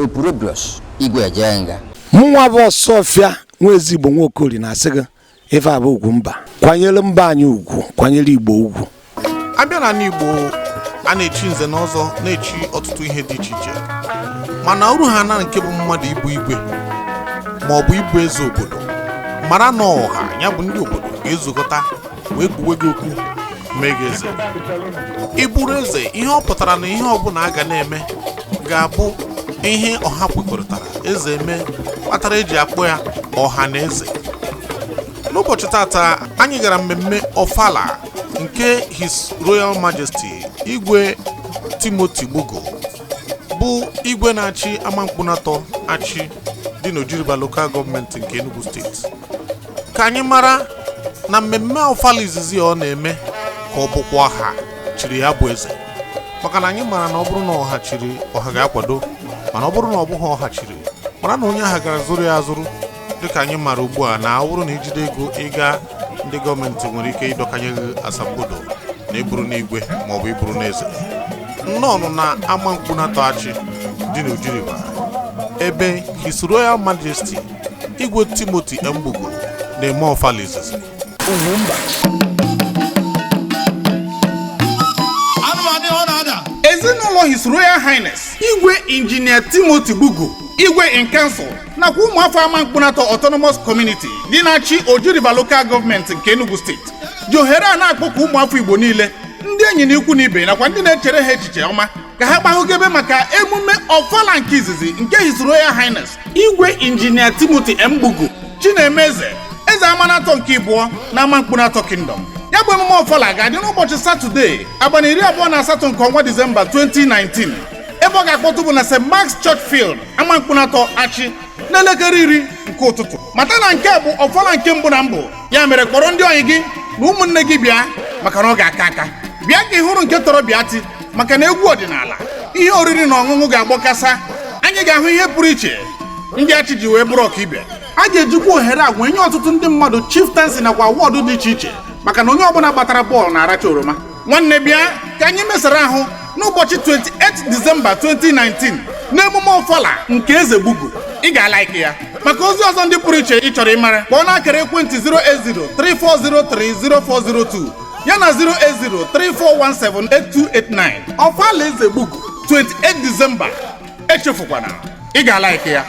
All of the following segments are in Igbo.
Opurobios Igwe Ejenga mụnwa bụ Ọsọfịa nwa ezigbo Nwokori na-asị gị ife abụ ugwu mba kwanyere mba anyị ugwu kwanyere Igbo ugwu. Abịa na n'Igbo a na-echi nze na ọzọ na-echi ọtụtụ ihe dị iche iche mana uru ha na nke bụ mmadụ ịbụ igwe ma ọ bụ ịbụ eze obodo mara na ọha ya bụ ndị obodo ga-ezukọta wee kwuwe gị okwu mee gị eze. Ịbụrụ eze ihe ọ pụtara na ihe ọbụla a ga na-eme ga-abụ ihe ọha kwekọrịtara eze eme kpatara eji akpọ ya ọha na eze. N'ụbọchị tata anyị gara mmemme Ọfala nke His Royal Majesty Igwe Timothy Gbogo bụ igwe na-achị Amankpunatọ achị dị n'Ojiriba Local Government nke Enugu Steeti. Ka anyị mara na mmemme Ọfala izizi ọ na-eme ka ọ bụkwa ọha chiri ya bụ eze, maka na anyị mara na ọ bụrụ na ọha chiri ọha ga-akwado, mana ọ bụrụ na ọ bụghị ọha chiri mara na onye agha gara zụrụ ya azụrụ. Dịka anyị mara ugbu a na ọ bụrụ na ijide ego ịga ndị gọọmenti nwere ike ịdọkanye gị asambodo na iburu n'igwe maọbụ iburu n'eze. Nnọọ na Amankpunatọ achị dị n'Ojiriba ebe His Royal Majesty Igwe Timothy Gbogo na-eme Ọfala izizi. Ezinụlọ His Royal Highness Igwe Engineer Timothy Gbogo Igwe in Council nakwa ụmụafọ Amankpunatọ Autonomous Community dị na-achị Ojiriba Local Government nke Enugu Steeti ji ohere a na-akpọkọ ụmụafọ Igbo niile, ndị enyi na ikwu na ibe nakwa ndị na-echere ha echiche ọma ka ha gbahụgebe maka emume Ọfala nke izizi nke His Royal Highness Igwe Engineer Timothy Gbogo Chinemeze eze Amanatọ nke Ibụọ na Amankpunatọ Kingdom. Ya bụ emume Ọfala ga-adị n'ụbọchị Satọde abalị 28 nke ọnwa Disemba 2019 ebe ọ ga-akpọtụ bụ na St. Mark's Church Field Amankpunatọ achị n'elekere 10 nke ụtụtụ. Mata na nke bụ Ọfala nke mbụ na mbụ, ya mere kpọrọ ndị ọyị gị na ụmụnne gị bịa maka na ọ ga-aka aka. Bịa ka ị hụrụ nke tọrọ bịati maka na egwu ọdịnala, ihe oriri na ọṅụṅụ ga-agbọkasa. Anyị ga-ahụ ihe pụrụ iche ndị achị ji wee bụrụ ọkaibia. A ga-ejikwa ohere a wee nye ọtụtụ ndị mmadụ chieftaincy nakwa awọdụ dị iche iche maka na onye ọbụla gbatara bọọlụ na-aracha oroma. Nwanne bịa ka anyị mesara ahụ n'ụbọchị 28 Disemba 2019 n'emume Ọfala nke Eze Gbogo. Ị ga-alaiki ya. Maka ozi ọzọ ndị pụrụ iche ị chọrọ ịmara kpọọ n'akara ekwentị 08034030402 ya na 08034178289. Ọfala Eze Gbogo 28 Disemba, echefukwana, ị ga-alaiki ya.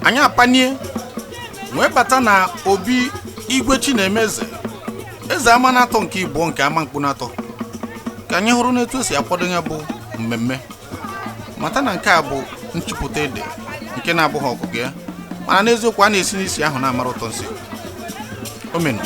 Anyị apanie wee bata na obi Igwe Chinemeze eze Amanatọ nke Ibụọ nke Amankpunatọ ka anyị hụrụ n'etu esi akwado ya bụ mmemme. Mata na nke a bụ nchụpụta ede nke na-abụghị ọgụgụ ya, mana n'eziokwu a na-esi n'isi ahụ na-amara ụtọ nsị. Omen.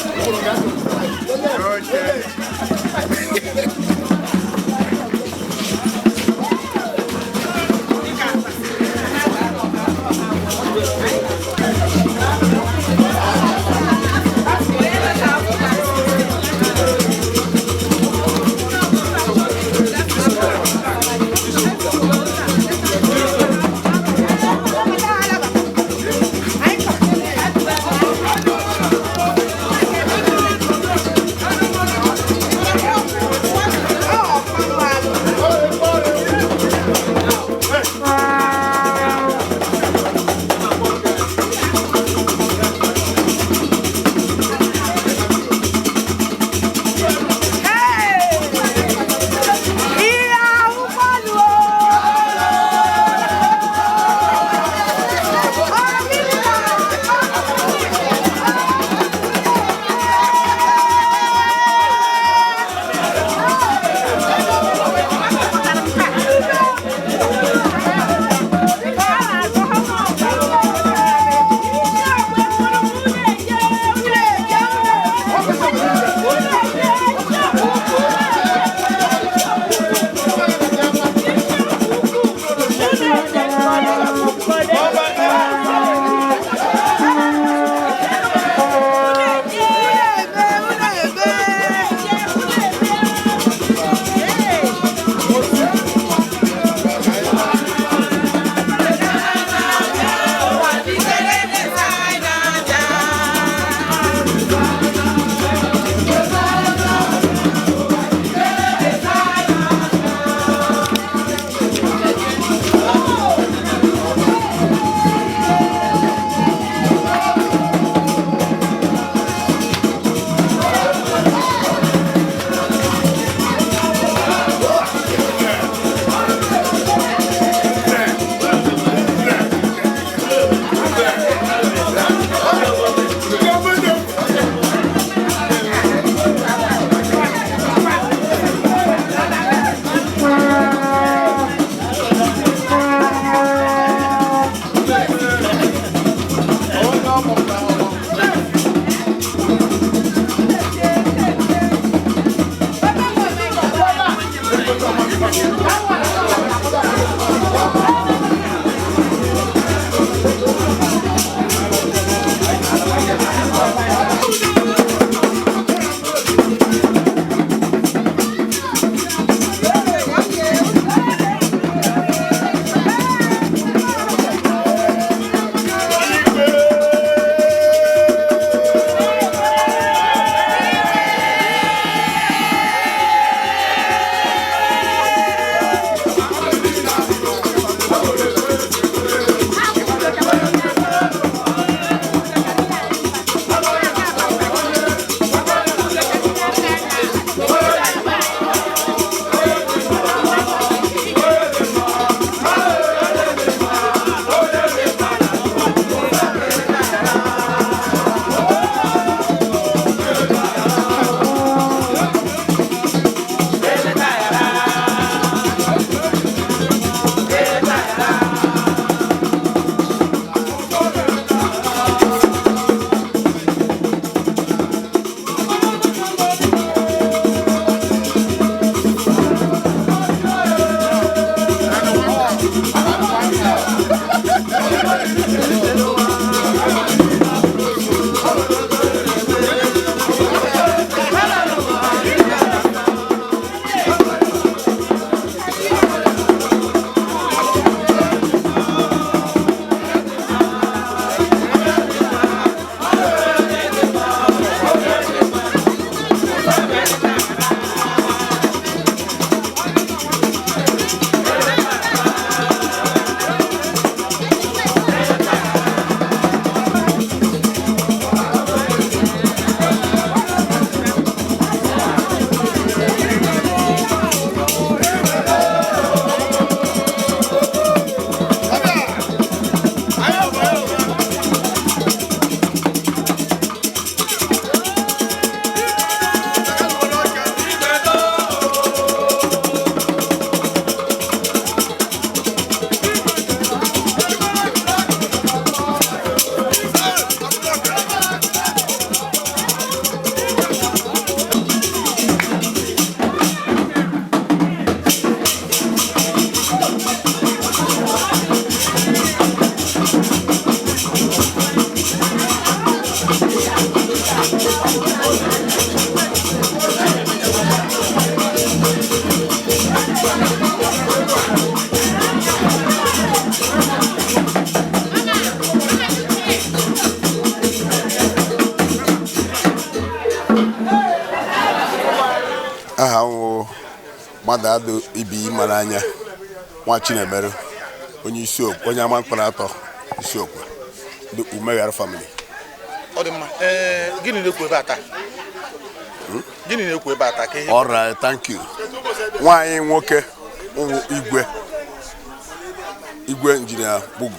Madado ibi maranya nwa Chinemere onye isi okwu onye ama mkpara atọ isi okwu the Umeghara family. Odima gini na-ekwu ebe ata? Gini na-ekwu ebe ata ka ihe? All right, thank you. Nwanyị nwoke Igwe injinia Bugu.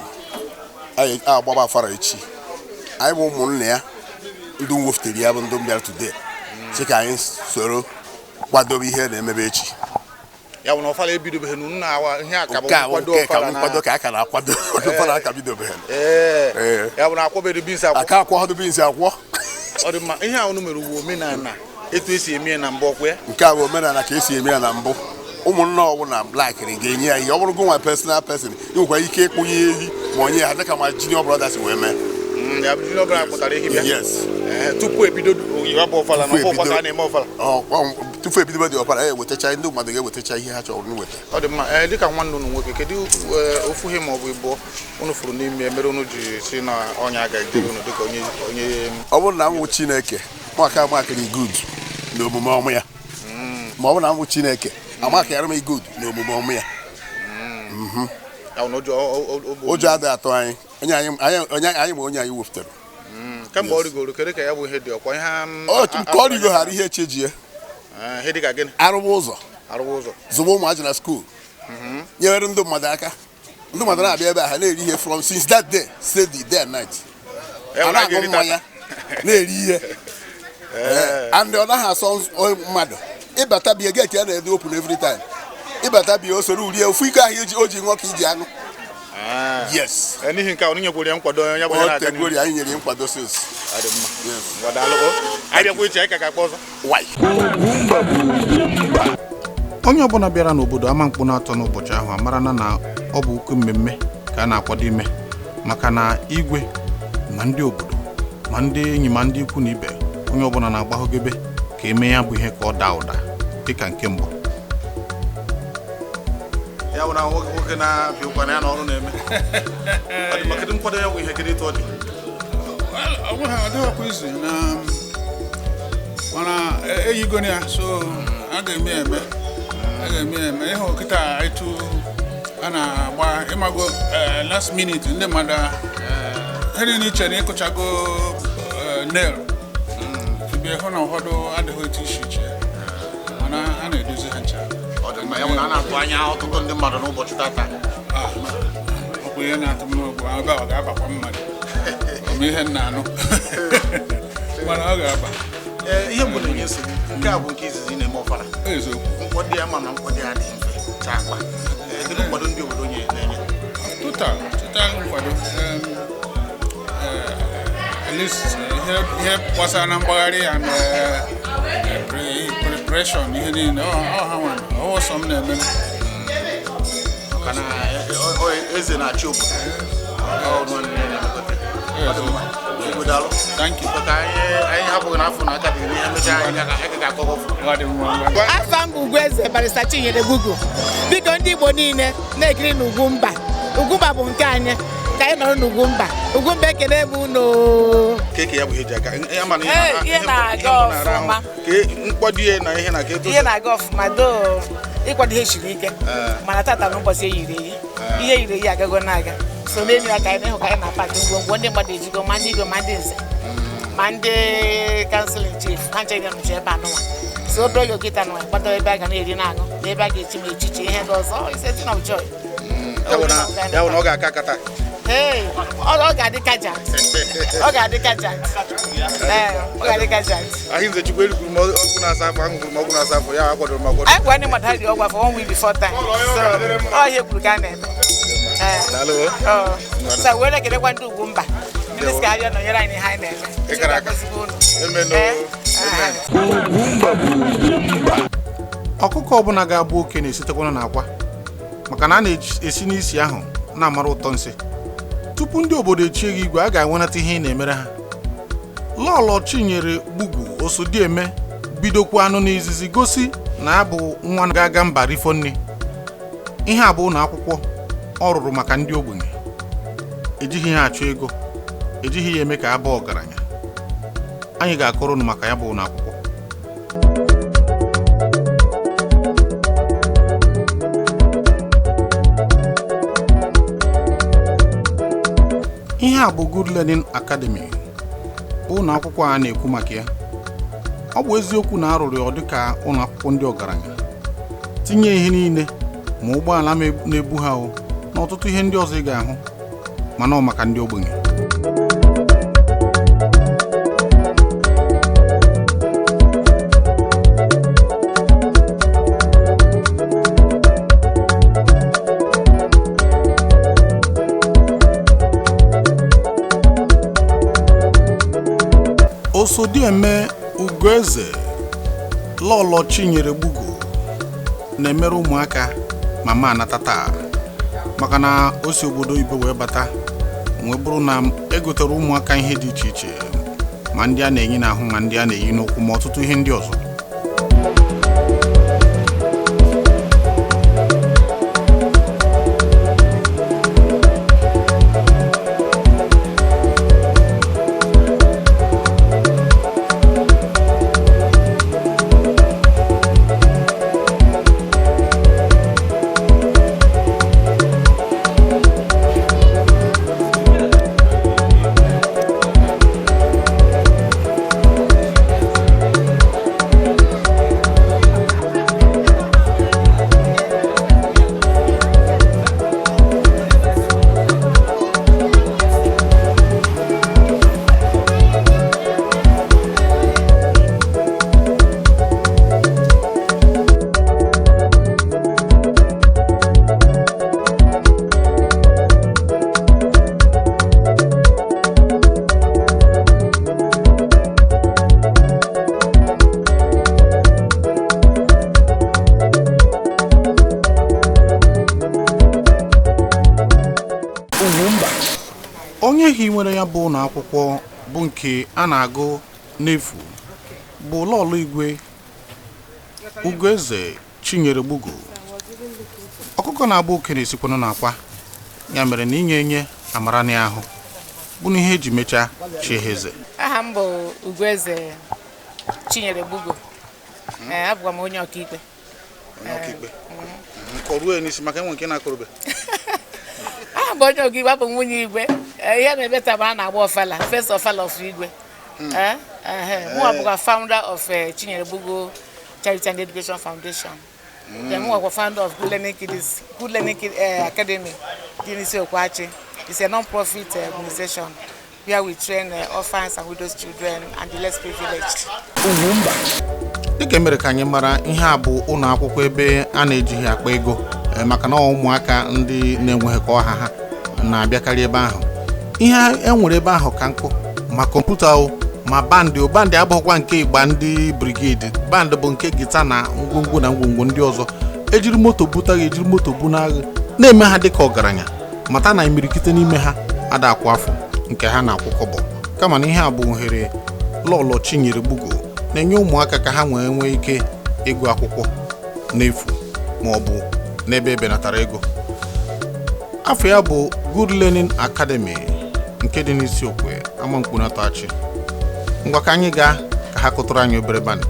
Anyị agbaba afara echi. Anyị bụ ụmụnne ya ndị nwoftere ya bụ ndị bịara today. Sị ka anyị soro kwadobe ihe na-emebe echi. Ya bụ na ọfala ebidobeghị nnu na ihe aka bụ nkwado ka aka na-akwado ọfala aka bidobeghị. Ya bụ na akwọbedo binsi akwọ. Aka akwọ binsi akwọ. Ọ dị mma ihe ahụ mere uwe omenala etu esi eme na mbụ ọkwa ya. Nke a bụ omenala ka esi eme ya na mbụ. Ụmụnne ọbụla blackịrị ga-enye ya ihe ọ bụrụ gụnwa personal person inwekwa ike ịkpụnye ehi ma onye ha dịka ma junior brothers wee mee. Ya bụ junior brother kpụtara ehi bịa. Yes. Tupu ebido oyiwe bụ ọfala na ọfọ ka na-eme ọfala. Tupu ebido dị ọfala ewetacha ndị mmadụ ga-ewetacha ihe ha chọrọ nweta. Ọ dị mma dịka nwanne unu nwoke kedu ofu ihe ma ọ bụ ịbụọ unu furu n'ime mere unu ji si na ọnya ga-ejere unu dịka onye ọ bụrụ na m wụ Chineke maka amakịrị good na omume ọmụ ya ma ọ bụrụ na m wụ Chineke amakịrị m good na omume ọmụ ya ụjọ adịghị atụ anyị anyị ma onye anyị wepụtara kemgbe ọ rigoro kedu ka ya bụ ihe dị ọkwa ihe ka ọ rigoghara ihe echejie ihe dị ka gịnị arụwa ụzọ zụba ụmụazị na skuul nyere ndị mmadụ aka ndị mmadụ na-abịa ebe a ha na-eri ihe from since that day steady day and night a na-aṅụ mmanya na-eri ihe and ọ naghị asọ mmadụ ịbata bịa geti ya na-ede open every time ịbata bịa o soro urie ofu ike ahụ o ji ṅụọ ka iji aṅụ. Yes. N'ihi nke a onye nyekwara nkwado onye bụ na aka anyị nyere nkwado since. Anyị bịakwa iche ka akpọ ọzọ. onye ọbụla bịara n'obodo ama mkpụ na-atọ n'ụbọchị ahụ amara na ọ bụ ukwu mmemme ka a na-akwado ime maka na igwe ma ndị obodo ma ndị enyi ma ndị ikwu na ibe onye ọbụla na-agbahogebe ka eme ya bụ ihe ka ọ daa ụda dịka nke mbụ ya bụ na nwoke na-abịa ụkwana ya na ọrụ na-eme maka nkwado ya bụ ihe kedu etu ọ dị ọdịghịkwa izu na mana eyigo ya so a ga-eme eme ihe okịta etu a na-agba ịmago last minute ndị mmadụ ihe niile iche na ịkụchago nail ebe hụ na ụfọdụ adịghị etu isi iche mana a na-edozi ha ncha ya bụ na a na-atụ anya ọtụtụ ndị mmadụ n'ụbọchị tata ọ bụ ihe na-atụ m n'ogbu ebe ọ ga-abakwa mmadụ ọma ihe nna anụ mana ọ ga-aba ihe mbụ na-enye nsogbu nke a bụ nke izizi na-eme ọfara eziokwu mkpọdụ ya ma na mkpọdụ ya dị mfe chaa akpa kedu nkwado ndị obodo na-enye total nkwado at least ihe gbasara na mgbagharị ya na preparation ihe niile ha nwere ọsọ m na-eme maka na eze na-achị obodo thank you anyị hapụghị n'afọ na aka dị emechaa anyị ga-akọgọ afọ m bụ Ugwueze Barrister Chinyere Bugu biko ndị Igbo niile na-ekiri n'Ugwumba Ugwumba bụ nke anyị ka anyị nọrọ n'Ugwumba Ugwumba ekele m unu keke ya bụ ihe ji aka ihe na-aga ọfụma mkpọdụ ihe na ihe na-aga ihe na-aga ọfụma doo ịkwado ihe siri ike mana tata n'ụbọchị eyiri eyi ihe yiri eyi agago na-aga so n'elu aka anyị na-ehụ ka anyị na-apaki ngwongwo ndị mmadụ ejigo ma ndị igwe ma ndị nze ma ndị kanselin chief ha nche ga nụchi ebe anụnwa so obere oge okịta nwa gbado ebe a ga na-eri na-aṅụ na ebe a ga-echi ma echichi ihe ndị ọzọ ise tin of joy ya bụ na ọ ga-aka akata ọ ga-adị kajat ọ ga-adị kajat ọ ga-adị kajat ahụ nze chukwu erikwuru m ọgwụ na-asa afọ ahụ gwuru m ọgwụ na-asa afọ ya akwadoro m akwado anyị gwa ndị mmadụ ha dị ọgwụ afọ 1 week before time so ọ ihe kwuru ka a na-eme so were ekelekwa ndị Ugwumba ndị si ka abịa nọnyere anyị ihe anyị na-eme ọkụkọ ọbụla ga-abụ oke na-esitekwana n'akwa maka na a na-esi n'isi ahụ na-amara ụtọ nsị tupu ndị obodo echie gị igwe a ga-enwenata ihe ị na-emere ha Lọlọ Chinyere Bugu Osodieme bidokwa anụ n'izizi gosi na ya bụ nwa ga-aga mba rifo nne ihe a bụ ụlọ akwụkwọ ọ rụrụ maka ndị ogbenye ejighị ya achụ ego ejighị ya eme ka ya baa ọgaranya anyị ga-akọrọ unu maka ya bụ ụlọ akwụkwọ ihe a bụ Good Learning Academy bụ ụlọ akwụkwọ a na-ekwu maka ya ọ bụ eziokwu na arụrụ ya ọ dịka ụlọ akwụkwọ ndị ọgaranya tinye ihe niile ma ụgbọala na-ebu ha na ọtụtụ ihe ndị ọzọ ị ga-ahụ mana ọ maka ndị ogbenye Osodieme Ugwueze Lọlọ Chinyere Bugu na-emere ụmụaka mama anatata maka na o si obodo ibe wee bata wee bụrụ na egotere ụmụaka ihe dị iche iche ma ndị a na-eyi n'ahụ ma ndị a na-eyi n'ụkwụ ma ọtụtụ ihe ndị ọzọ ihe nwere ya bụ ụlọ akwụkwọ bụ nke a na-agụ n'efu bụ lọlọ igwe Ugoeze Chinyere Gbugo. Ọkụkọ na-abụ okenye sikwanụ n'akwa, ya mere na inye enye amara n'ahụ bụ n'ihe eji mechaa Chieheze. Aha m bụ Ugoeze Chinyere Gbugo. Abụkwa m onye ọkaikpe. Nkọruo n'isi maka enwe nke na-akọrọbe. Aha m bụ onye ọkaikpe, abụ m nwunye igwe. Ihe na-ebe tabara na-agba ọfala, first ofala of igwe. Mụ abụkwa founder of Chinyere Gbugo Charity and Education Foundation. Then mụ abụkwa founder of Good Learning Academy. It's a non-profit organization where we train orphans and widows children and the less privileged. Dịka mere ka anyị mara ihe a bụ ụlọ akwụkwọ ebe a na-ejighị akpa ego maka na ụmụaka ndị na-enweghị ka ọha ha na-abịakarị ebe ahụ. Ihe enwere ebe ahụ ka nkụ ma kọmputa ma bandị abụghịkwa nke ịgba ndị brigade. Bandị bụ nke gita na ngwongwo na ngwongwo ndị ọzọ. Ejiri moto butaghị, ejiri moto bu n'agha na-eme ha dịka ọgaranya, mata na imirikite n'ime ha ada akwụ afọ nke ha na-akwụ kọbọ. Kama na ihe a bụ ohere lọlọ Chinyere Gbugo na-enye ụmụaka ka ha nwee ike ịgụ akwụkwọ n'efu ma ọ bụ n'ebe ebenatara ego. Afọ ya bụ Good Learning Academy nke dị n'isi okwe Amankpunatachi. Ngwa ka anyị gaa ka ha kụtụrụ anyị obere band.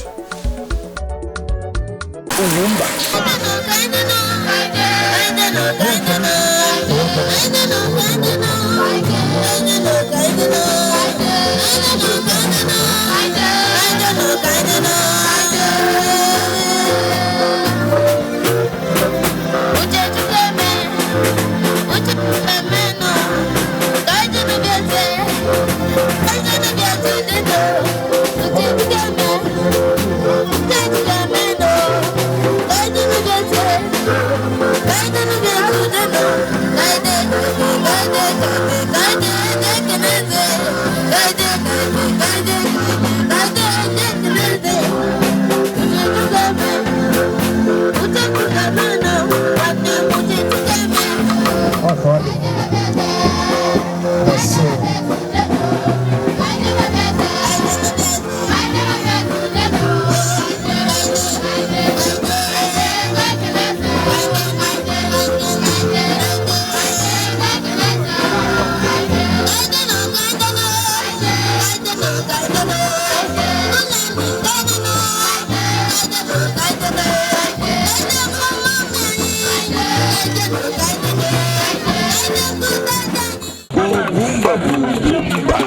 Boom, boom, boom.